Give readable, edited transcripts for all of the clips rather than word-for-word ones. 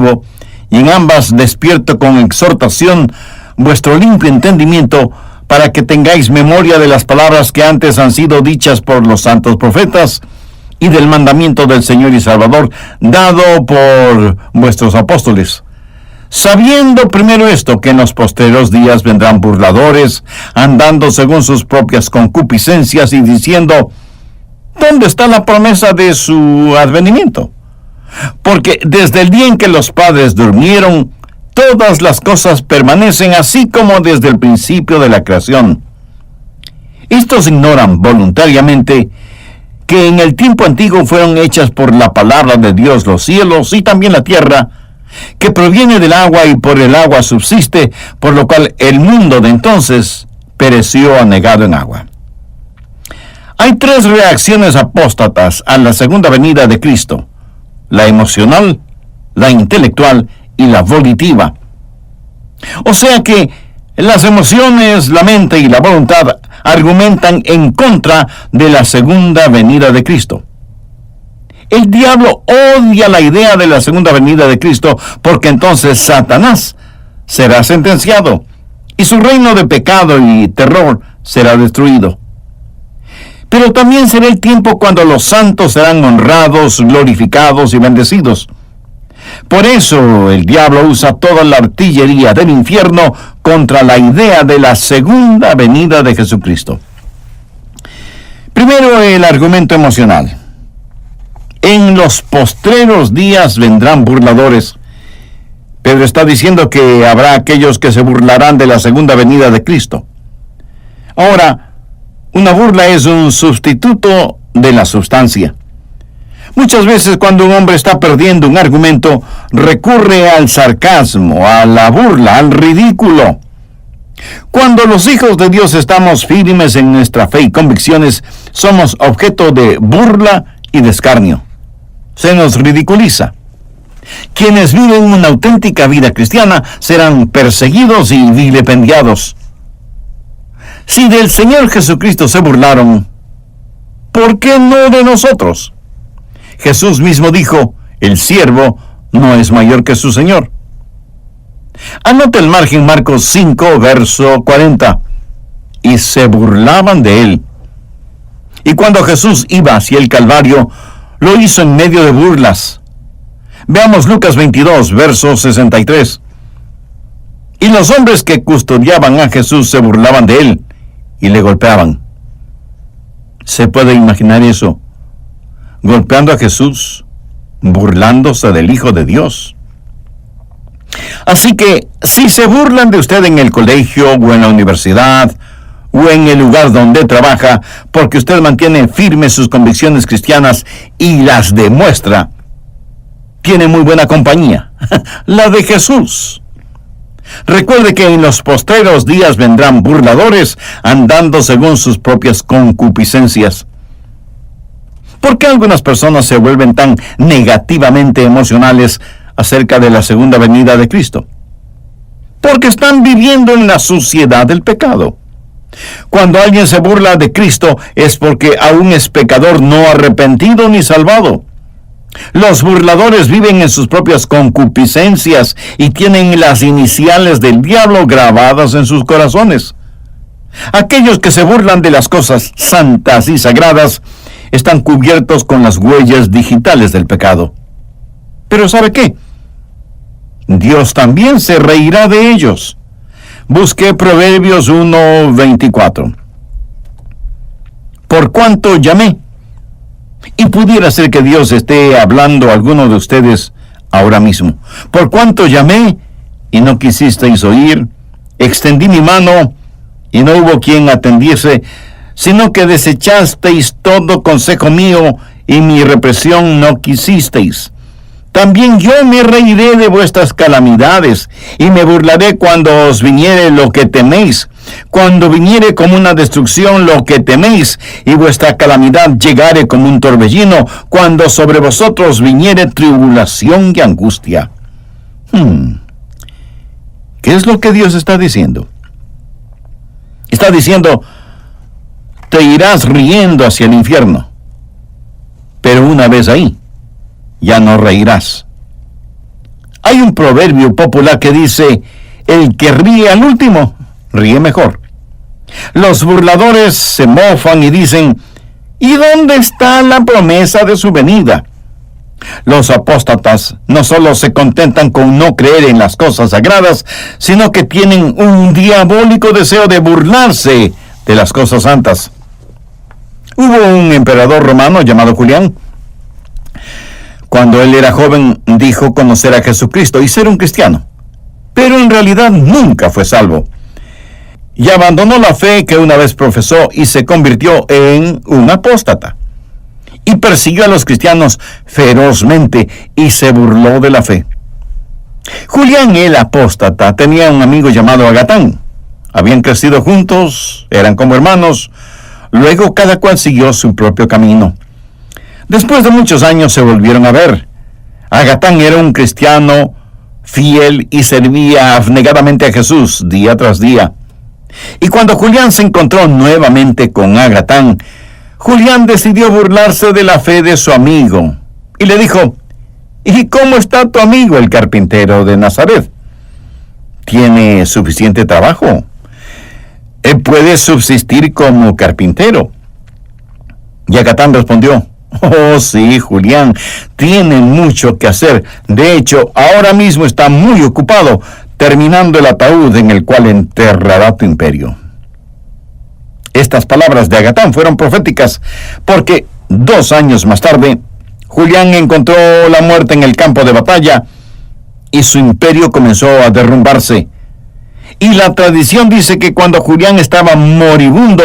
escribo, y en ambas despierto con exhortación vuestro limpio entendimiento, para que tengáis memoria de las palabras que antes han sido dichas por los santos profetas, y del mandamiento del Señor y Salvador, dado por vuestros apóstoles. Sabiendo primero esto, que en los postreros días vendrán burladores, andando según sus propias concupiscencias, y diciendo: ¿dónde está la promesa de su advenimiento? Porque desde el día en que los padres durmieron, todas las cosas permanecen así como desde el principio de la creación. Estos ignoran voluntariamente que en el tiempo antiguo fueron hechas por la palabra de Dios los cielos y también la tierra, que proviene del agua y por el agua subsiste, por lo cual el mundo de entonces pereció anegado en agua. Hay tres reacciones apóstatas a la segunda venida de Cristo: la emocional, la intelectual y la volitiva. O sea que las emociones, la mente y la voluntad argumentan en contra de la segunda venida de Cristo. El diablo odia la idea de la segunda venida de Cristo, porque entonces Satanás será sentenciado y su reino de pecado y terror será destruido. Pero también será el tiempo cuando los santos serán honrados, glorificados y bendecidos. Por eso el diablo usa toda la artillería del infierno contra la idea de la segunda venida de Jesucristo. Primero, el argumento emocional. En los postreros días vendrán burladores. Pedro está diciendo que habrá aquellos que se burlarán de la segunda venida de Cristo. Ahora, una burla es un sustituto de la sustancia. Muchas veces cuando un hombre está perdiendo un argumento, recurre al sarcasmo, a la burla, al ridículo. Cuando los hijos de Dios estamos firmes en nuestra fe y convicciones, somos objeto de burla y de escarnio. Se nos ridiculiza. Quienes viven una auténtica vida cristiana serán perseguidos y vilipendiados. Si del Señor Jesucristo se burlaron, ¿por qué no de nosotros? Jesús mismo dijo: el siervo no es mayor que su Señor. Anota el margen Marcos 5, verso 40. Y se burlaban de él. Y cuando Jesús iba hacia el Calvario, lo hizo en medio de burlas. Veamos Lucas 22, verso 63. Y los hombres que custodiaban a Jesús se burlaban de él y le golpeaban. ¿Se puede imaginar eso? Golpeando a Jesús, burlándose del Hijo de Dios. Así que, si se burlan de usted en el colegio o en la universidad o en el lugar donde trabaja, porque usted mantiene firmes sus convicciones cristianas y las demuestra, tiene muy buena compañía, la de Jesús. Recuerde que en los postreros días vendrán burladores andando según sus propias concupiscencias. ¿Por qué algunas personas se vuelven tan negativamente emocionales acerca de la segunda venida de Cristo? Porque están viviendo en la suciedad del pecado. Cuando alguien se burla de Cristo es porque aún es pecador no arrepentido ni salvado. Los burladores viven en sus propias concupiscencias y tienen las iniciales del diablo grabadas en sus corazones. Aquellos que se burlan de las cosas santas y sagradas están cubiertos con las huellas digitales del pecado. Pero ¿sabe qué? Dios también se reirá de ellos. Busque Proverbios 1:24. Por cuanto llamé. Y pudiera ser que Dios esté hablando a alguno de ustedes ahora mismo. Por cuanto llamé y no quisisteis oír, extendí mi mano y no hubo quien atendiese, sino que desechasteis todo consejo mío y mi represión no quisisteis. También yo me reiré de vuestras calamidades, y me burlaré cuando os viniere lo que teméis, cuando viniere como una destrucción lo que teméis, y vuestra calamidad llegare como un torbellino, cuando sobre vosotros viniere tribulación y angustia. ¿Qué es lo que Dios está diciendo? Está diciendo: te irás riendo hacia el infierno, pero una vez ahí, ya no reirás. Hay un proverbio popular que dice: el que ríe al último, ríe mejor. Los burladores se mofan y dicen: ¿y dónde está la promesa de su venida? Los apóstatas no solo se contentan con no creer en las cosas sagradas, sino que tienen un diabólico deseo de burlarse de las cosas santas. Hubo un emperador romano llamado Julián. Cuando él era joven, dijo conocer a Jesucristo y ser un cristiano, pero en realidad nunca fue salvo. Y abandonó la fe que una vez profesó y se convirtió en un apóstata. Y persiguió a los cristianos ferozmente y se burló de la fe. Julián el apóstata tenía un amigo llamado Agatán. Habían crecido juntos, eran como hermanos. Luego cada cual siguió su propio camino. Después de muchos años se volvieron a ver. Agatán era un cristiano fiel y servía abnegadamente a Jesús día tras día. Y cuando Julián se encontró nuevamente con Agatán, Julián decidió burlarse de la fe de su amigo y le dijo: ¿y cómo está tu amigo el carpintero de Nazaret? ¿Tiene suficiente trabajo? ¿Puede subsistir como carpintero? Y Agatán respondió: oh sí, Julián, tiene mucho que hacer. De hecho, ahora mismo está muy ocupado terminando el ataúd en el cual enterrará tu imperio. Estas palabras de Agatán fueron proféticas, porque 2 años más tarde, Julián encontró la muerte en el campo de batalla y su imperio comenzó a derrumbarse. Y la tradición dice que cuando Julián estaba moribundo,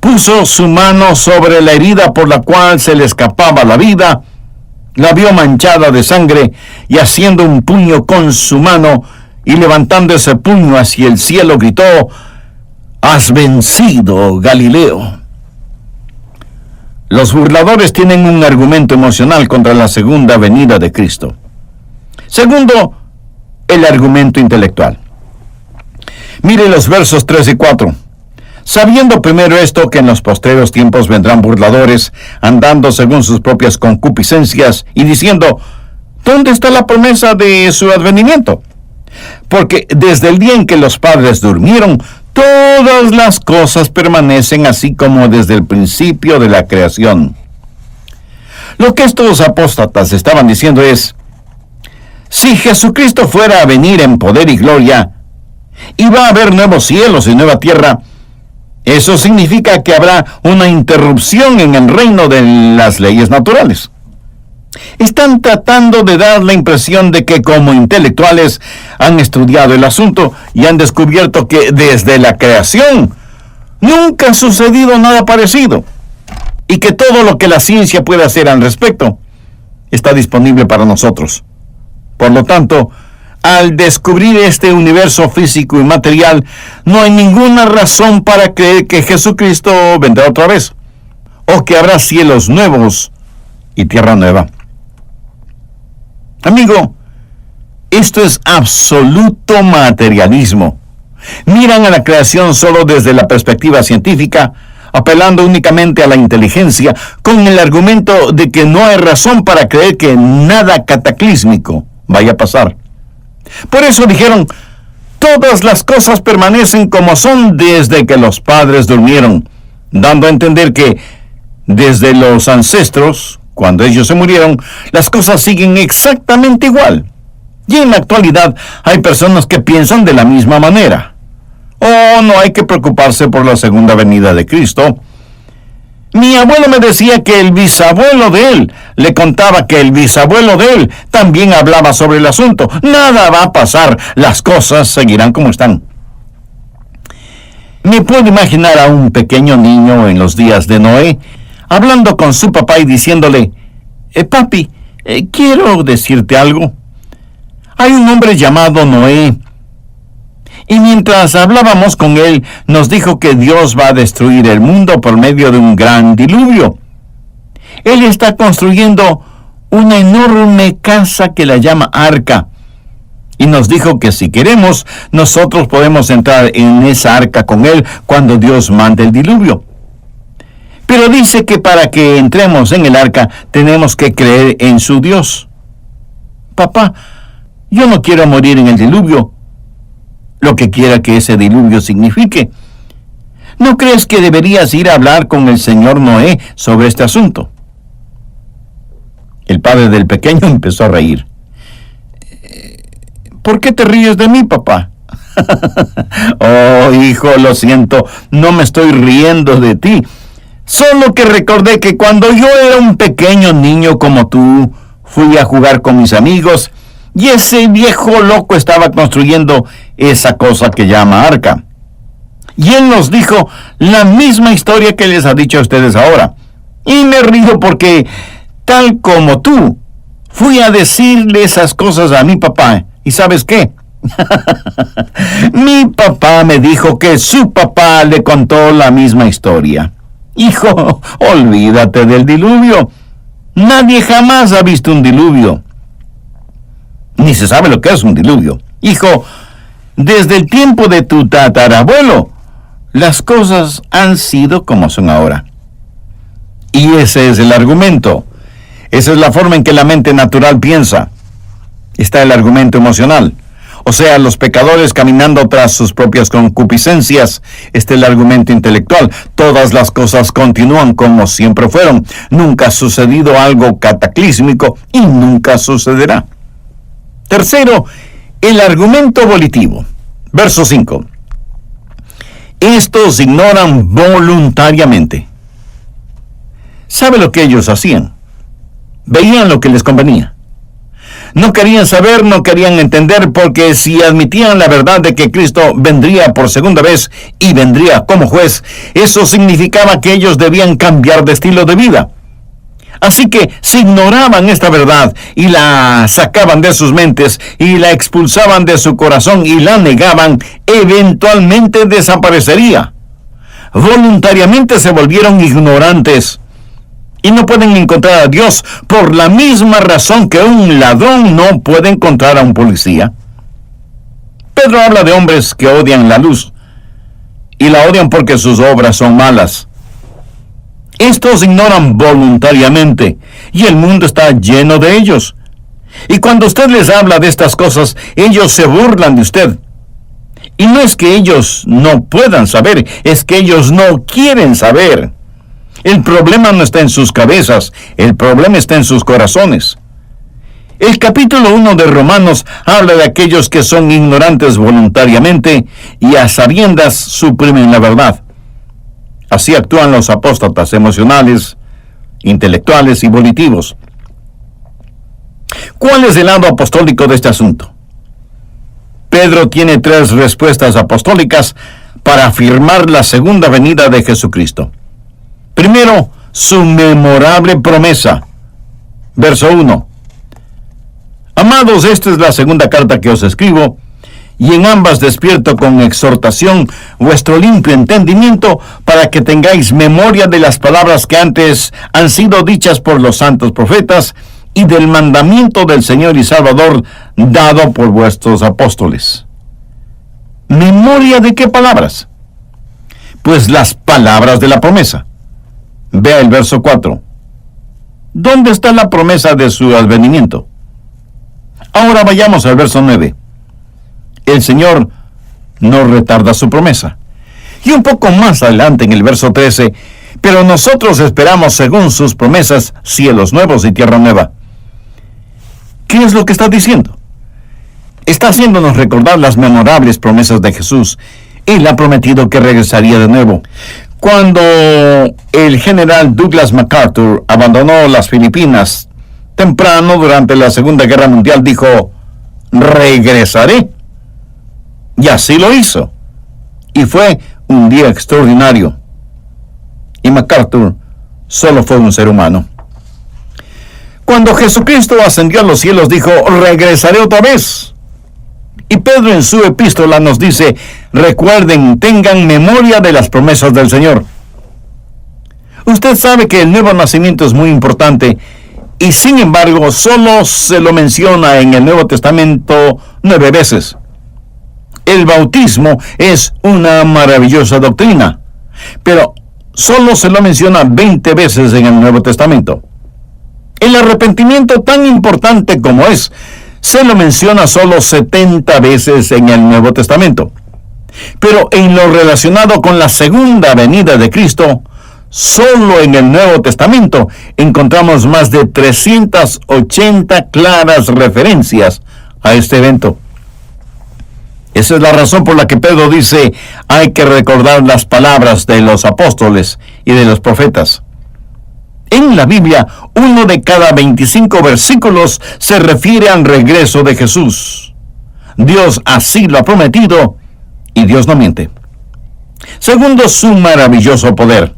puso su mano sobre la herida por la cual se le escapaba la vida, la vio manchada de sangre y haciendo un puño con su mano y levantando ese puño hacia el cielo gritó: «¡Has vencido, Galileo!». Los burladores tienen un argumento emocional contra la segunda venida de Cristo. Segundo, el argumento intelectual. Mire los versos 3 y 4. Sabiendo primero esto, que en los postreros tiempos vendrán burladores, andando según sus propias concupiscencias, y diciendo: ¿dónde está la promesa de su advenimiento? Porque desde el día en que los padres durmieron, todas las cosas permanecen así como desde el principio de la creación. Lo que estos apóstatas estaban diciendo es: si Jesucristo fuera a venir en poder y gloria, y va a haber nuevos cielos y nueva tierra, eso significa que habrá una interrupción en el reino de las leyes naturales. Están tratando de dar la impresión de que como intelectuales han estudiado el asunto y han descubierto que desde la creación nunca ha sucedido nada parecido, y que todo lo que la ciencia puede hacer al respecto está disponible para nosotros. Por lo tanto, al descubrir este universo físico y material, no hay ninguna razón para creer que Jesucristo vendrá otra vez, o que habrá cielos nuevos y tierra nueva. Amigo, esto es absoluto materialismo. Miran a la creación solo desde la perspectiva científica, apelando únicamente a la inteligencia, con el argumento de que no hay razón para creer que nada cataclísmico vaya a pasar. Por eso dijeron: todas las cosas permanecen como son desde que los padres durmieron, dando a entender que desde los ancestros, cuando ellos se murieron, las cosas siguen exactamente igual. Y en la actualidad hay personas que piensan de la misma manera. Oh, no hay que preocuparse por la segunda venida de Cristo. Mi abuelo me decía que el bisabuelo de él le contaba que el bisabuelo de él también hablaba sobre el asunto. Nada va a pasar, las cosas seguirán como están. Me puedo imaginar a un pequeño niño en los días de Noé, hablando con su papá y diciéndole: papi, quiero decirte algo. Hay un hombre llamado Noé, y mientras hablábamos con él, nos dijo que Dios va a destruir el mundo por medio de un gran diluvio. Él está construyendo una enorme casa que la llama arca, y nos dijo que si queremos, nosotros podemos entrar en esa arca con él cuando Dios mande el diluvio. Pero dice que para que entremos en el arca tenemos que creer en su Dios. Papá, Yo no quiero morir en el diluvio, lo que quiera que ese diluvio signifique. ¿No crees que deberías ir a hablar con el señor Noé sobre este asunto? El padre del pequeño empezó a reír. ¿Por qué te ríes de mí, papá? Oh, hijo, lo siento, no me estoy riendo de ti. Solo que recordé que cuando yo era un pequeño niño como tú, fui a jugar con mis amigos y ese viejo loco estaba construyendo esa cosa que llama arca. Y él nos dijo la misma historia que les ha dicho a ustedes ahora. Y me río porque, tal como tú, fui a decirle esas cosas a mi papá. ¿Y sabes qué? Mi papá me dijo que su papá le contó la misma historia. Hijo, olvídate del diluvio. Nadie jamás ha visto un diluvio. Ni se sabe lo que es un diluvio. Hijo, desde el tiempo de tu tatarabuelo, las cosas han sido como son ahora. Y ese es el argumento. Esa es la forma en que la mente natural piensa. Está el argumento emocional. O sea, los pecadores caminando tras sus propias concupiscencias. Este es el argumento intelectual. Todas las cosas continúan como siempre fueron. Nunca ha sucedido algo cataclísmico y nunca sucederá. Tercero, el argumento volitivo. Verso 5. Estos ignoran voluntariamente. ¿Sabe lo que ellos hacían? Veían lo que les convenía. No querían saber, no querían entender, porque si admitían la verdad de que Cristo vendría por segunda vez y vendría como juez, eso significaba que ellos debían cambiar de estilo de vida. Así que si ignoraban esta verdad y la sacaban de sus mentes y la expulsaban de su corazón y la negaban, eventualmente desaparecería. Voluntariamente se volvieron ignorantes. Y no pueden encontrar a Dios por la misma razón que un ladrón no puede encontrar a un policía. Pedro habla de hombres que odian la luz, y la odian porque sus obras son malas. Estos ignoran voluntariamente, y el mundo está lleno de ellos. Y cuando usted les habla de estas cosas, ellos se burlan de usted. Y no es que ellos no puedan saber, es que ellos no quieren saber. El problema no está en sus cabezas, el problema está en sus corazones. El capítulo 1 de Romanos habla de aquellos que son ignorantes voluntariamente y a sabiendas suprimen la verdad. Así actúan los apóstatas emocionales, intelectuales y volitivos. ¿Cuál es el lado apostólico de este asunto? Pedro tiene 3 respuestas apostólicas para afirmar la segunda venida de Jesucristo. Primero, su memorable promesa. Verso 1. Amados, esta es la segunda carta que os escribo, y en ambas despierto con exhortación vuestro limpio entendimiento, para que tengáis memoria de las palabras que antes han sido dichas por los santos profetas, y del mandamiento del Señor y Salvador dado por vuestros apóstoles. ¿Memoria de qué palabras? Pues las palabras de la promesa. Vea el verso 4. ¿Dónde está la promesa de su advenimiento? Ahora vayamos al verso 9. El Señor no retarda su promesa. Y un poco más adelante en el verso 13, pero nosotros esperamos según sus promesas cielos nuevos y tierra nueva. ¿Qué es lo que está diciendo? Está haciéndonos recordar las memorables promesas de Jesús. Él ha prometido que regresaría de nuevo. Cuando el general Douglas MacArthur abandonó las Filipinas temprano durante la Segunda Guerra Mundial, dijo, regresaré. Y así lo hizo. Y fue un día extraordinario. Y MacArthur solo fue un ser humano. Cuando Jesucristo ascendió a los cielos, dijo, regresaré otra vez. Y Pedro en su epístola nos dice, recuerden, tengan memoria de las promesas del Señor. Usted sabe que el nuevo nacimiento es muy importante, y sin embargo, solo se lo menciona en el Nuevo Testamento 9 veces. El bautismo es una maravillosa doctrina, pero solo se lo menciona 20 veces en el Nuevo Testamento. El arrepentimiento, tan importante como es, se lo menciona solo 70 veces en el Nuevo Testamento. Pero en lo relacionado con la segunda venida de Cristo, solo en el Nuevo Testamento encontramos más de 380 claras referencias a este evento. Esa es la razón por la que Pedro dice, hay que recordar las palabras de los apóstoles y de los profetas. En la Biblia, 1 de cada 25 versículos se refiere al regreso de Jesús. Dios así lo ha prometido y Dios no miente. Segundo, su maravilloso poder.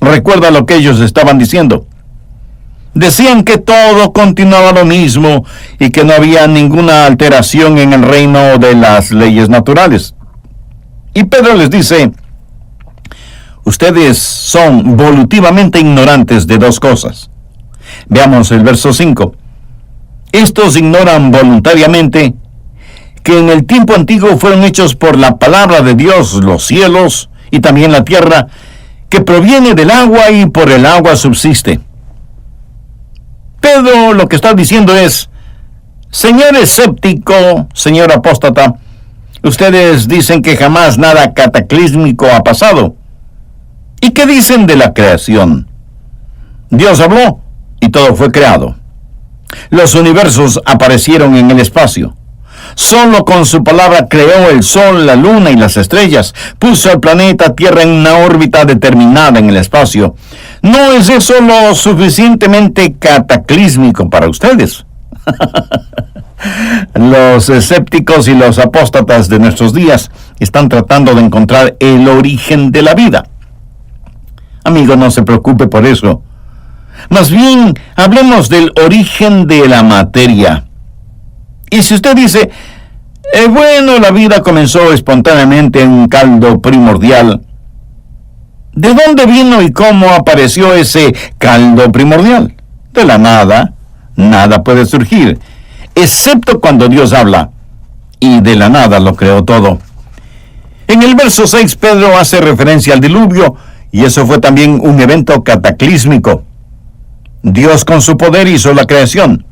Recuerda lo que ellos estaban diciendo. Decían que todo continuaba lo mismo y que no había ninguna alteración en el reino de las leyes naturales. Y Pedro les dice, ustedes son volutivamente ignorantes de dos cosas. Veamos el verso 5. Estos ignoran voluntariamente que en el tiempo antiguo fueron hechos por la palabra de Dios los cielos y también la tierra, que proviene del agua y por el agua subsiste. Pedro lo que está diciendo es, señor escéptico, señor apóstata, ustedes dicen que jamás nada cataclísmico ha pasado. ¿Y qué dicen de la creación? Dios habló y todo fue creado. Los universos aparecieron en el espacio. Solo con su palabra creó el sol, la luna y las estrellas. Puso al planeta Tierra en una órbita determinada en el espacio. ¿No es eso lo suficientemente cataclísmico para ustedes? Los escépticos y los apóstatas de nuestros días están tratando de encontrar el origen de la vida. Amigo, no se preocupe por eso. Más bien, hablemos del origen de la materia. Y si usted dice, bueno, la vida comenzó espontáneamente en un caldo primordial, ¿de dónde vino y cómo apareció ese caldo primordial? De la nada, nada puede surgir, excepto cuando Dios habla, y de la nada lo creó todo. En el verso 6, Pedro hace referencia al diluvio, y eso fue también un evento cataclísmico. Dios con su poder hizo la creación.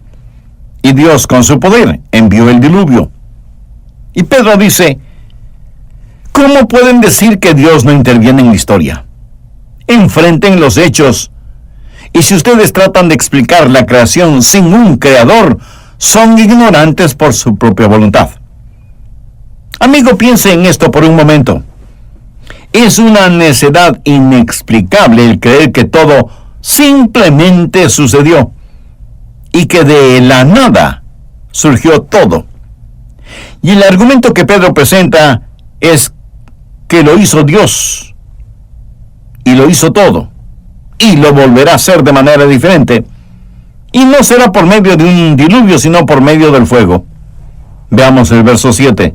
Y Dios con su poder envió el diluvio. Y Pedro dice, ¿cómo pueden decir que Dios no interviene en la historia? Enfrenten los hechos. Y si ustedes tratan de explicar la creación sin un creador, son ignorantes por su propia voluntad. Amigo, piense en esto por un momento. Es una necedad inexplicable el creer que todo simplemente sucedió y que de la nada surgió todo. Y el argumento que Pedro presenta es que lo hizo Dios, y lo hizo todo, y lo volverá a hacer de manera diferente, y no será por medio de un diluvio, sino por medio del fuego. Veamos el verso 7.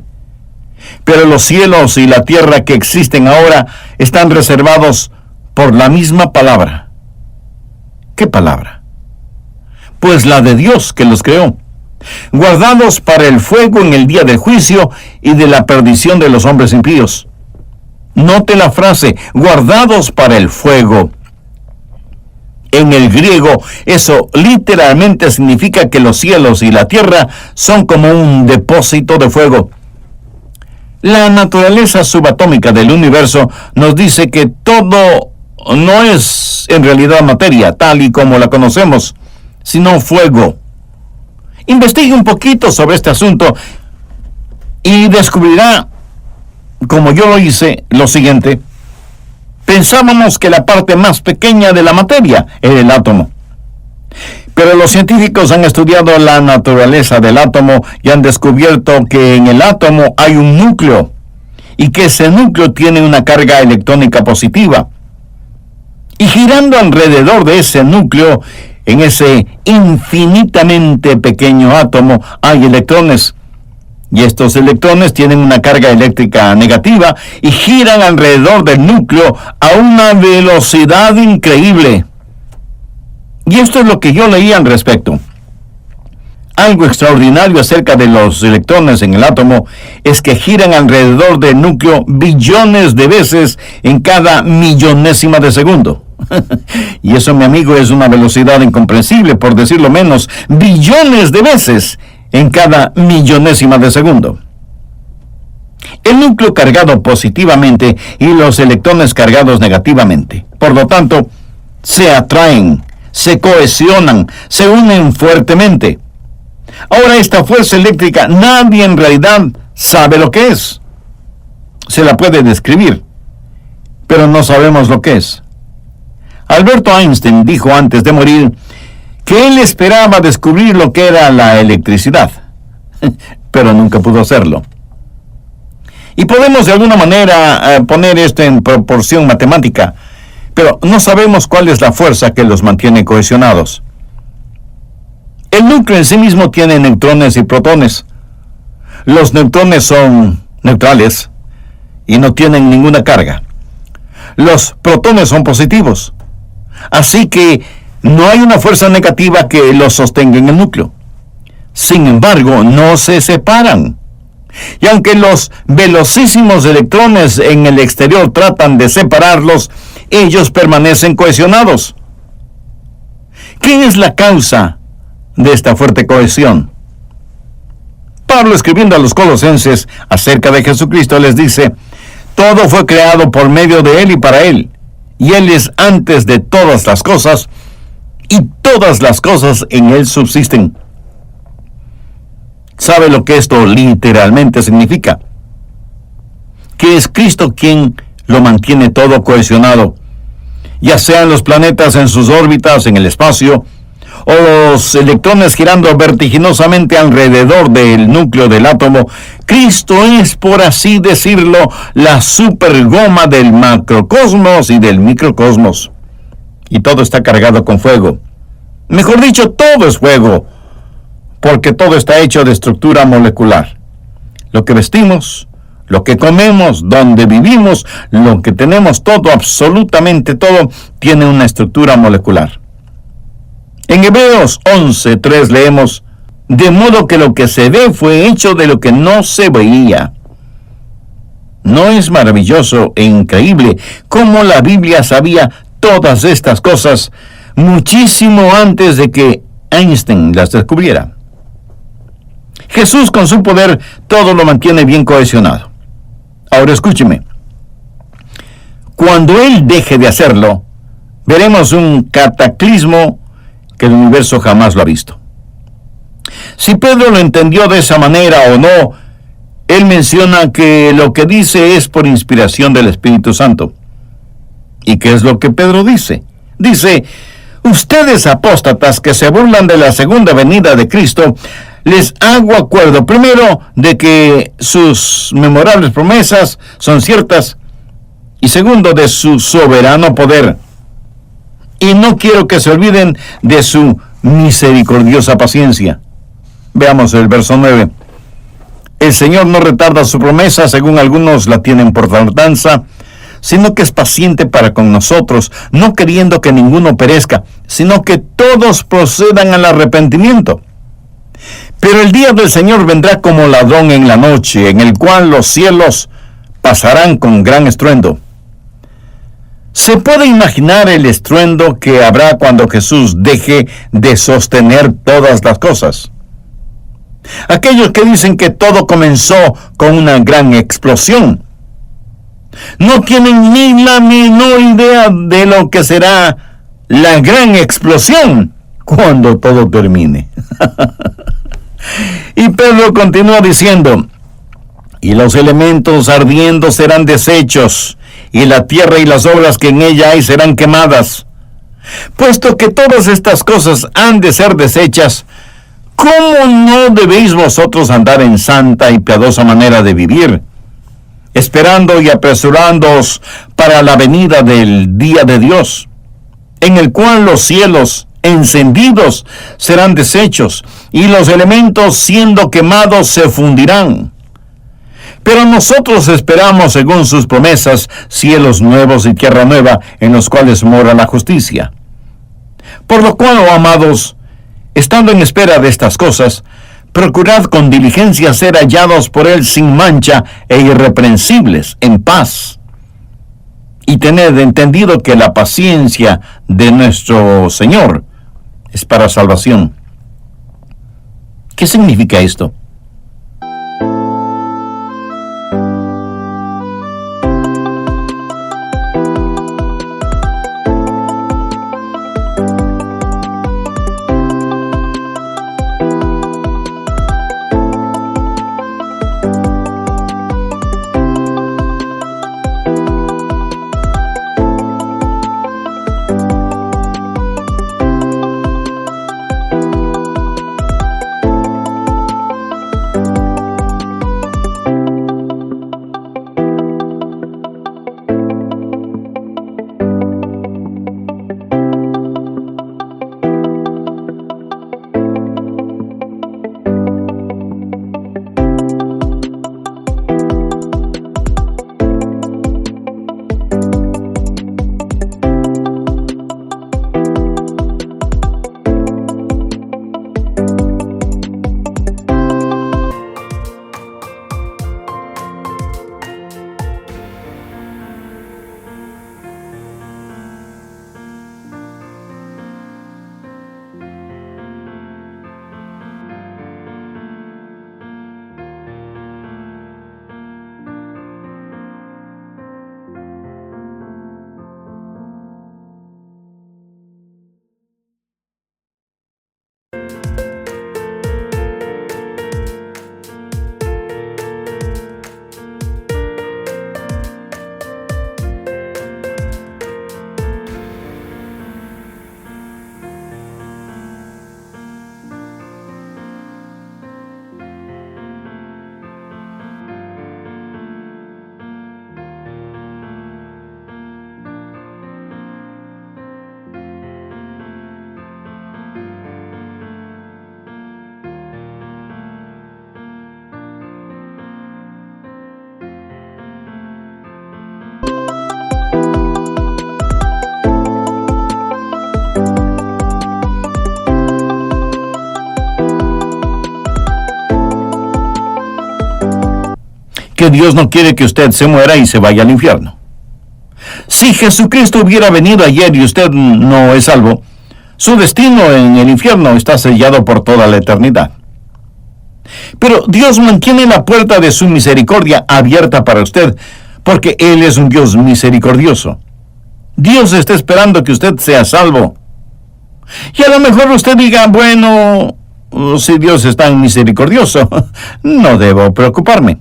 Pero los cielos y la tierra que existen ahora están reservados por la misma palabra. ¿Qué palabra? Pues la de Dios que los creó, guardados para el fuego en el día del juicio y de la perdición de los hombres impíos. Note la frase, guardados para el fuego. En el griego, eso literalmente significa que los cielos y la tierra son como un depósito de fuego. La naturaleza subatómica del universo nos dice que todo no es en realidad materia, tal y como la conocemos, sino fuego. Investigue un poquito sobre este asunto y descubrirá, como yo lo hice, lo siguiente. Pensábamos que la parte más pequeña de la materia era el átomo. Pero los científicos han estudiado la naturaleza del átomo y han descubierto que en el átomo hay un núcleo y que ese núcleo tiene una carga electrónica positiva. Y girando alrededor de ese núcleo, en ese infinitamente pequeño átomo, hay electrones. Y estos electrones tienen una carga eléctrica negativa y giran alrededor del núcleo a una velocidad increíble. Y esto es lo que yo leí al respecto. Algo extraordinario acerca de los electrones en el átomo es que giran alrededor del núcleo billones de veces en cada millonésima de segundo. Y eso, mi amigo, es una velocidad incomprensible, por decirlo menos, billones de veces en cada millonésima de segundo. El núcleo cargado positivamente y los electrones cargados negativamente. Por lo tanto, se atraen, se cohesionan, se unen fuertemente. Ahora, esta fuerza eléctrica nadie en realidad sabe lo que es. Se la puede describir, pero no sabemos lo que es. Alberto Einstein dijo antes de morir que él esperaba descubrir lo que era la electricidad, pero nunca pudo hacerlo. Y podemos de alguna manera poner esto en proporción matemática, pero no sabemos cuál es la fuerza que los mantiene cohesionados. El núcleo en sí mismo tiene neutrones y protones. Los neutrones son neutrales y no tienen ninguna carga. Los protones son positivos. Así que no hay una fuerza negativa que los sostenga en el núcleo. Sin embargo, no se separan. Y aunque los velocísimos electrones en el exterior tratan de separarlos, ellos permanecen cohesionados. ¿Qué es la causa de esta fuerte cohesión? Pablo, escribiendo a los colosenses acerca de Jesucristo, les dice: todo fue creado por medio de Él y para Él, y Él es antes de todas las cosas, y todas las cosas en Él subsisten. ¿Sabe lo que esto literalmente significa? Que es Cristo quien lo mantiene todo cohesionado, ya sean los planetas en sus órbitas en el espacio, o los electrones girando vertiginosamente alrededor del núcleo del átomo. Cristo es, por así decirlo, la supergoma del macrocosmos y del microcosmos. Y todo está cargado con fuego. Mejor dicho, todo es fuego, porque todo está hecho de estructura molecular. Lo que vestimos, lo que comemos, donde vivimos, lo que tenemos, todo, absolutamente todo, tiene una estructura molecular. En Hebreos 11:3 leemos: de modo que lo que se ve fue hecho de lo que no se veía. ¿No es maravilloso e increíble cómo la Biblia sabía todas estas cosas muchísimo antes de que Einstein las descubriera? Jesús, con su poder, todo lo mantiene bien cohesionado. Ahora escúcheme. Cuando Él deje de hacerlo, veremos un cataclismo que el universo jamás lo ha visto. Si Pedro lo entendió de esa manera o no, él menciona que lo que dice es por inspiración del Espíritu Santo. ¿Y qué es lo que Pedro dice? Dice: ustedes apóstatas que se burlan de la segunda venida de Cristo, les hago acuerdo, primero, de que sus memorables promesas son ciertas, y segundo, de su soberano poder. Y no quiero que se olviden de su misericordiosa paciencia. Veamos el verso 9. El Señor no retarda su promesa, según algunos la tienen por tardanza, sino que es paciente para con nosotros, no queriendo que ninguno perezca, sino que todos procedan al arrepentimiento. Pero el día del Señor vendrá como ladrón en la noche, en el cual los cielos pasarán con gran estruendo. ¿Se puede imaginar el estruendo que habrá cuando Jesús deje de sostener todas las cosas? Aquellos que dicen que todo comenzó con una gran explosión no tienen ni la menor idea de lo que será la gran explosión cuando todo termine. Y Pedro continúa diciendo: y los elementos ardiendo serán deshechos, y la tierra y las obras que en ella hay serán quemadas. Puesto que todas estas cosas han de ser deshechas, ¿cómo no debéis vosotros andar en santa y piadosa manera de vivir, esperando y apresurándoos para la venida del día de Dios, en el cual los cielos encendidos serán deshechos, y los elementos siendo quemados se fundirán? Pero nosotros esperamos, según sus promesas, cielos nuevos y tierra nueva, en los cuales mora la justicia. Por lo cual, oh amados, estando en espera de estas cosas, procurad con diligencia ser hallados por Él sin mancha e irreprensibles, en paz. Y tened entendido que la paciencia de nuestro Señor es para salvación. ¿Qué significa esto? Que Dios no quiere que usted se muera y se vaya al infierno. Si Jesucristo hubiera venido ayer y usted no es salvo, su destino en el infierno está sellado por toda la eternidad. Pero Dios mantiene la puerta de su misericordia abierta para usted, porque Él es un Dios misericordioso. Dios está esperando que usted sea salvo. Y a lo mejor usted diga, bueno, si Dios es tan misericordioso, no debo preocuparme.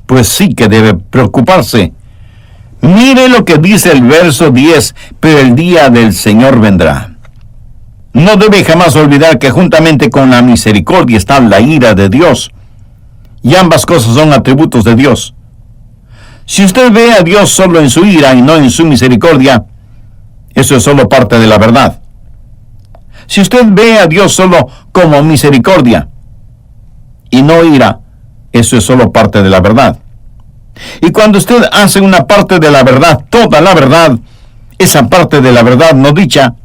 Pues sí que debe preocuparse. Mire lo que dice el verso 10, pero el día del Señor vendrá. No debe jamás olvidar que juntamente con la misericordia está la ira de Dios. Y ambas cosas son atributos de Dios. Si usted ve a Dios solo en su ira y no en su misericordia, eso es solo parte de la verdad. Si usted ve a Dios solo como misericordia y no ira, eso es solo parte de la verdad. Y cuando usted hace una parte de la verdad, toda la verdad, esa parte de la verdad no dicha,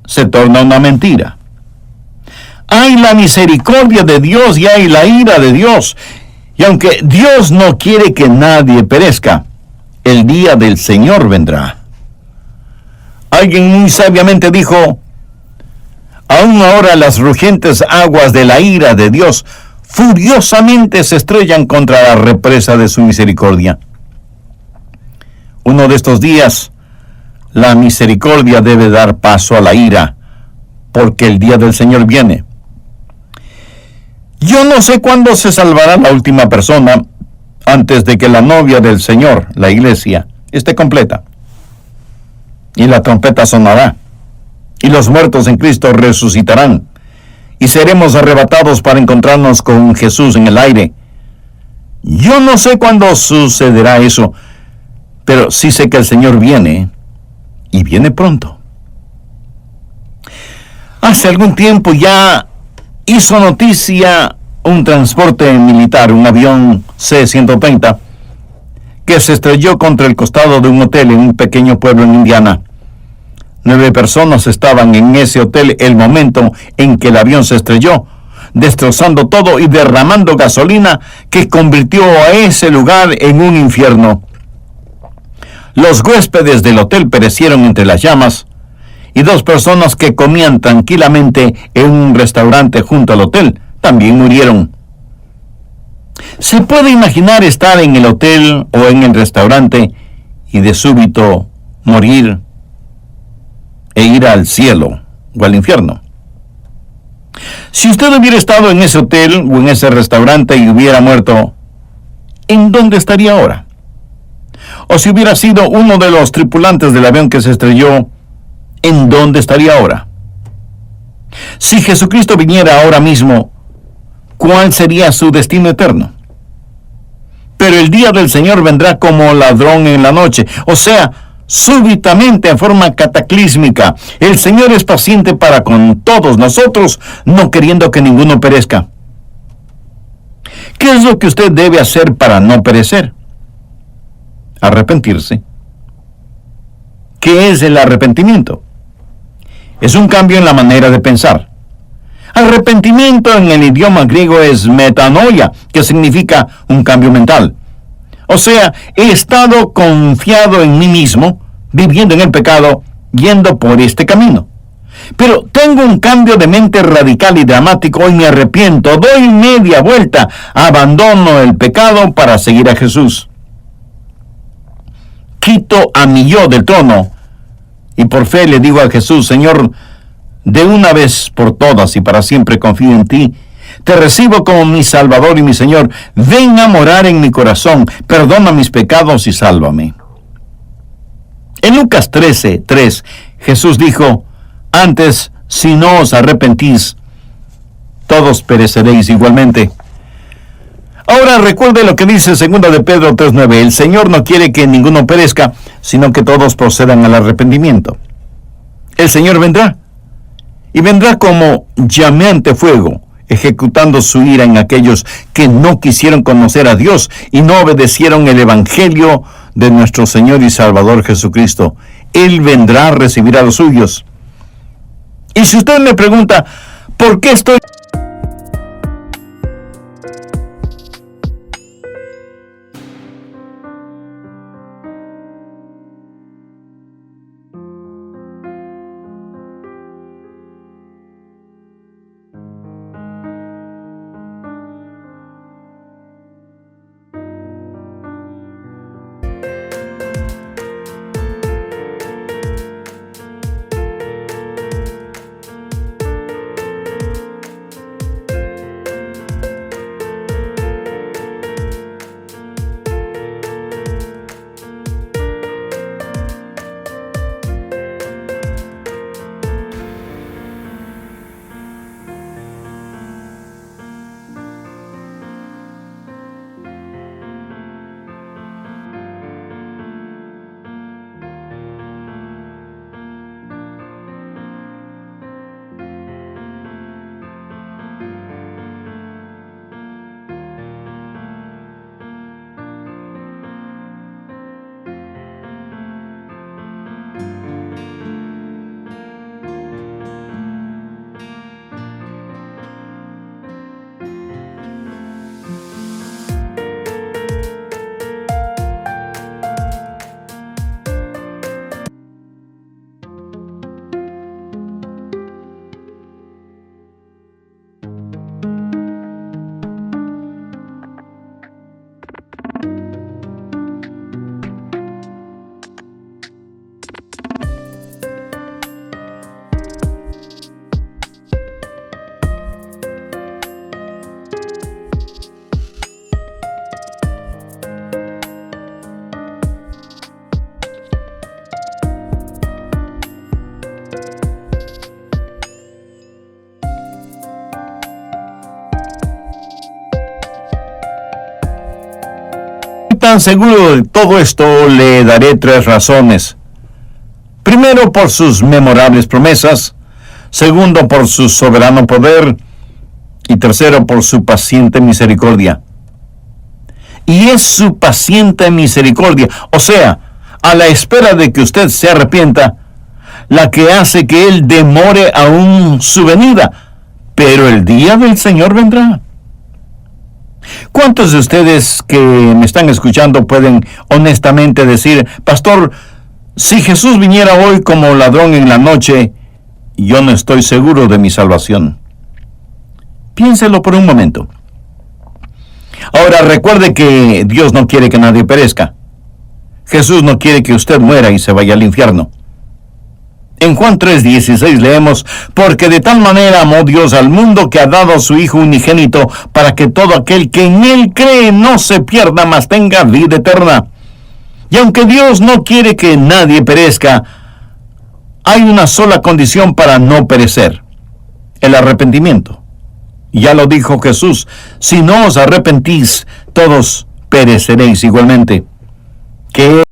se torna una mentira. Hay la misericordia de Dios y hay la ira de Dios. Y aunque Dios no quiere que nadie perezca, el día del Señor vendrá. Alguien muy sabiamente dijo, aún ahora las rugientes aguas de la ira de Dios furiosamente se estrellan contra la represa de su misericordia. Uno de estos días, la misericordia debe dar paso a la ira, porque el día del Señor viene. Yo no sé cuándo se salvará la última persona antes de que la novia del Señor, la iglesia, esté completa. Y la trompeta sonará, y los muertos en Cristo resucitarán, y seremos arrebatados para encontrarnos con Jesús en el aire. Yo no sé cuándo sucederá eso, pero sí sé que el Señor viene, y viene pronto. Hace algún tiempo ya hizo noticia un transporte militar, un avión C-130, que se estrelló contra el costado de un hotel en un pequeño pueblo en Indiana. 9 personas estaban en ese hotel el momento en que el avión se estrelló, destrozando todo y derramando gasolina que convirtió a ese lugar en un infierno. Los huéspedes del hotel perecieron entre las llamas, y 2 personas que comían tranquilamente en un restaurante junto al hotel también murieron. ¿Se puede imaginar estar en el hotel o en el restaurante y de súbito morir e ir al cielo o al infierno? Si usted hubiera estado en ese hotel o en ese restaurante y hubiera muerto, ¿en dónde estaría ahora? O si hubiera sido uno de los tripulantes del avión que se estrelló, ¿en dónde estaría ahora? Si Jesucristo viniera ahora mismo, ¿cuál sería su destino eterno? Pero el día del Señor vendrá como ladrón en la noche, o sea, súbitamente, en forma cataclísmica. El Señor es paciente para con todos nosotros, no queriendo que ninguno perezca. ¿Qué es lo que usted debe hacer para no perecer? Arrepentirse. ¿Qué es el arrepentimiento? Es un cambio en la manera de pensar. Arrepentimiento en el idioma griego es metanoia, que significa un cambio mental. O sea, he estado confiado en mí mismo, viviendo en el pecado, yendo por este camino. Pero tengo un cambio de mente radical y dramático y me arrepiento, doy media vuelta, abandono el pecado para seguir a Jesús. Quito a mi yo del trono y por fe le digo a Jesús: Señor, de una vez por todas y para siempre confío en ti. Te recibo como mi Salvador y mi Señor. Ven a morar en mi corazón, perdona mis pecados y sálvame. En Lucas 13:3, Jesús dijo: antes, si no os arrepentís, todos pereceréis igualmente. Ahora recuerde lo que dice 2 de Pedro 3:9. El Señor no quiere que ninguno perezca, sino que todos procedan al arrepentimiento. El Señor vendrá, y vendrá como llameante fuego, ejecutando su ira en aquellos que no quisieron conocer a Dios y no obedecieron el Evangelio de nuestro Señor y Salvador Jesucristo. Él vendrá a recibir a los suyos. Y si usted me pregunta, ¿por qué estoy tan seguro de todo esto? Le daré 3 razones. Primero, por sus memorables promesas. Segundo, por su soberano poder. Y tercero, por su paciente misericordia. Y es su paciente misericordia, o sea, a la espera de que usted se arrepienta, la que hace que Él demore aún su venida. Pero el día del Señor vendrá. ¿Cuántos de ustedes que me están escuchando pueden honestamente decir: pastor, si Jesús viniera hoy como ladrón en la noche, yo no estoy seguro de mi salvación? Piénselo por un momento. Ahora recuerde que Dios no quiere que nadie perezca. Jesús no quiere que usted muera y se vaya al infierno. En Juan 3:16 leemos: porque de tal manera amó Dios al mundo que ha dado a su Hijo unigénito, para que todo aquel que en Él cree no se pierda, mas tenga vida eterna. Y aunque Dios no quiere que nadie perezca, hay una sola condición para no perecer: el arrepentimiento. Ya lo dijo Jesús: si no os arrepentís, todos pereceréis igualmente. Que